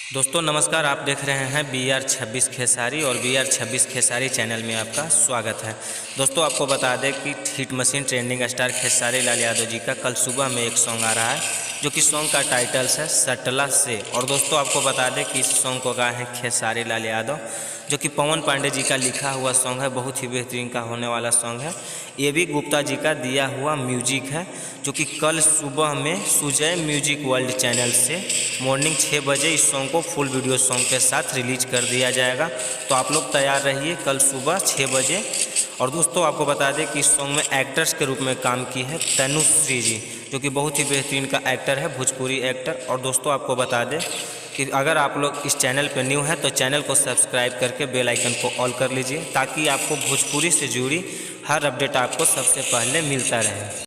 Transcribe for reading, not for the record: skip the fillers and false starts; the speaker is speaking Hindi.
दोस्तों नमस्कार, आप देख रहे हैं BR26 खेसारी और BR26 खेसारी चैनल में आपका स्वागत है। दोस्तों आपको बता दें कि hit machine trending star Khesari Lal Yadav ji का कल सुबह में एक सॉन्ग आ रहा है, जो कि सॉन्ग का टाइटल्स है सटला से। और दोस्तों आपको बता दें कि इस सॉन्ग को गाए हैं खेसारी लाल यादव, जो कि पवन पांडे जी का लिखा हुआ सॉन्ग है। बहुत ही बेहतरीन का होने वाला सॉन्ग है। ये भी गुप्ता जी का दिया हुआ म्यूजिक है, जो कि कल सुबह में सुजय म्यूजिक वर्ल्ड चैनल से मॉर्निंग 6 बजे इस सॉन्ग को फुल वीडियो सॉन्ग के साथ रिलीज कर दिया जाएगा। तो आप लोग तैयार रहिए कल सुबह 6 बजे। और दोस्तों आपको बता दें कि इस सॉन्ग में एक्टर्स के रूप में काम की है तनुश्री जी, जो कि बहुत ही बेहतरीन का एक्टर है, भोजपुरी एक्टर। और दोस्तों आपको बता दें कि अगर आप लोग इस चैनल पर न्यू हैं तो चैनल को सब्सक्राइब करके बेल आइकन को ऑल कर लीजिए, ताकि आपको भोजपुरी से जुड़ी हर अपडेट आपको सबसे पहले मिलता रहे।